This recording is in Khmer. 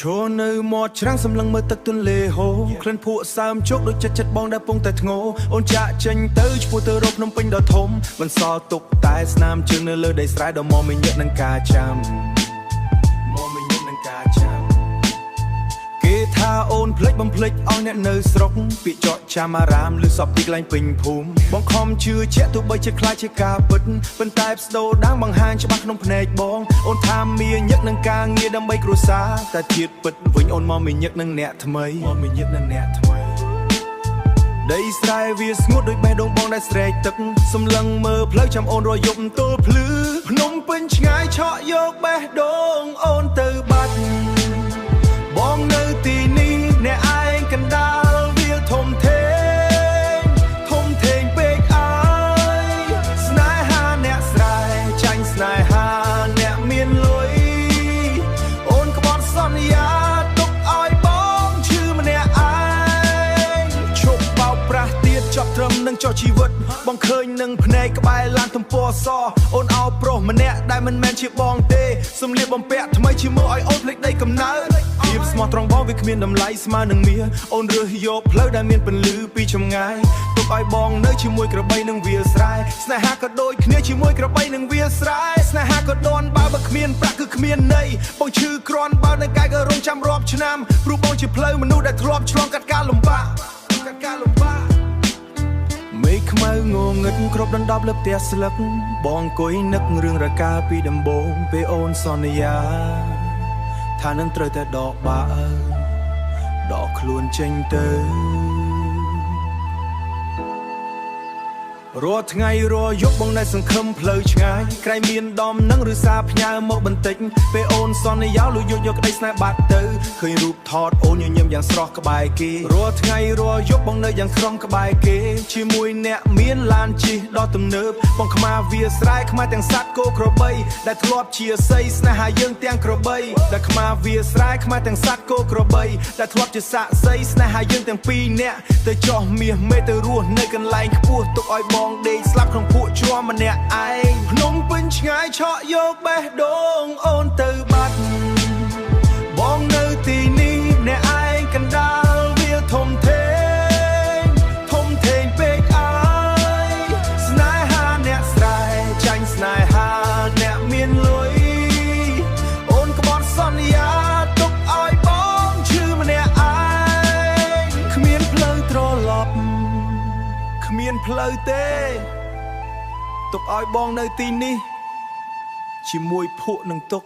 ចូលនៅមាត់ច្រាំងសម្លឹងមើលទឹកទន្លេហូរក្លិនភក់សើមជោគដូចចិត្តបងដែលពងតែធ្ងោអូនចាក់ចេញទៅឆ្ពោះទៅរកភ្នំពេញដ៏ធំបន្សល់ទុកតែស្នាមជើងនៅលើដីស្រែដ៏មមាញឹកនឹងការចាំគេថាអូនភ្លេចបំភ្លេចអស់អ្នកនៅស្រុកពាក្យចកចាំអារាមឬសពទីកន្លែងពេញភូមិបងខំជឿជាក់ទោះបីជាខ្លាចជាការពិតប៉ុន្តែផ្ដោដាងបង្ហាញច្បាស់ក្នុងភ្នែកបងអូនថាមានញឹកនឹងការងារដើម្បីគ្រួសារតែជាតិពិតវិញអូនមកមានញឹកនឹងអ្នកថ្មីដីស្រែវាស្ងួតដូចបេះដូងបងដែលស្រែកទឹកសម្លឹងមើលផ្លូវចាំអូនរយប់ទល់ភ្លឺភ្នំពេញឆ្ងាយឆក់យកបេះដូងអូនទៅបាត់បងនៅទីនេះអ្នកឯងកណ្ដាលវាធំធេងពេកអើយស្នេហាអ្នកស្រែចាញ់ស្នេហាអ្នកមានលុយអូនក្បត់សន្យាទុកឲ្យបងឈឺម្នាក់ឯងឈប់បោកប្រាស់ទៀតចប់ត្រឹមនឹងចោះជីវិតបងឃើញនឹងភ្នែកក្បែរឡានទំព័រសអូនអោប្រុសម្នាក់ដែលមិនមែនជាបងទេសំលៀកបំពាក់ថ្មីជាមើលឲ្យអូនភ្លេចដីកំណើតភាពស្មោះត្រង់បងវាគ្មានតម្លៃស្មើនឹងមាសអូនរើសយកផ្លូវដែលមានពន្លឺពីចម្ងាយទុកឲ្យបងនៅជាមួយក្របីនឹងវាលស្រែស្នេហាក៏ដូចគ្នាជាមួយក្របីនឹងវាលស្រែស្នេហាក៏ដនបើគ្មានប្រាក់គឺគ្មានន័យបងឈឺគ្រាន់បើនៅកាយក៏រងចាំរាប់ឆ្នាំព្រោះបងជាផ្លូវមនុស្សដែលធ្លាប់ឆ្លងកាត់ការលំបាកមេឃខ្មៅងងឹតគ្រប់ដណ្ដប់លើផ្ទះស្លឹកបងអង្គុយនឹករឿងរកាលពីដំបូងពេលអូនសន្យាថានឹងត្រូវតែដកបាក់ដកខ្លួនចេញទៅរាល់ថ្ងៃរាល់យប់បងនៅសង្ឃឹមផ្លូវឆ្ងាយក្រែងមានដំណឹងឬសារផ្ញើមកបន្តិចពេលអូនសន្យាលុយយកក្តីស្នេហ៍បាត់ទៅឃើញរូបថតអូនញញឹមយ៉ាងស្រស់ក្បែរគេរាល់ថ្ងៃរាល់យប់បងនៅយ៉ាងក្រំក្បែរគេជាមួយអ្នកមានឡានជិះដ៏ទំនើបបងខ្មាវាស្រែខ្មាទាំងសัตว์គោក្របីដែលធ្លាប់ជាស័យស្នេហាយើងទាំងក្របីដែលខ្មាវាស្រែខ្មាទាំងសัตว์គោក្របីដែលធ្លាប់ជាសាក់ស័យស្នេហាយើងទាំងពីរនាក់ទៅចោះមាសមេទៅរស់នៅកន្លែងខ្ពស់ទុកឲ្យបងដេកស្លាប់ក្នុងភក់ជាប់ម្នាក់ឯងភ្នំពេញឆ្ងាយឆក់យកបេះដូងអូនទៅបាត់បងនៅទីនេះអ្នកឯងកណ្ដាលវាធំធេងពេកអើយស្នេហាអ្នកស្រែចាញ់ស្នេហាអ្នកមានលុយអូនក្បត់សន្យាទុកឲ្យបងឈឺម្នាក់ឯងគ្មានផ្លូវត្រឡប់គ្មានផ្លូវទេទុកឲ្យបងនៅទីនេះជាមួយភក់នឹងទុក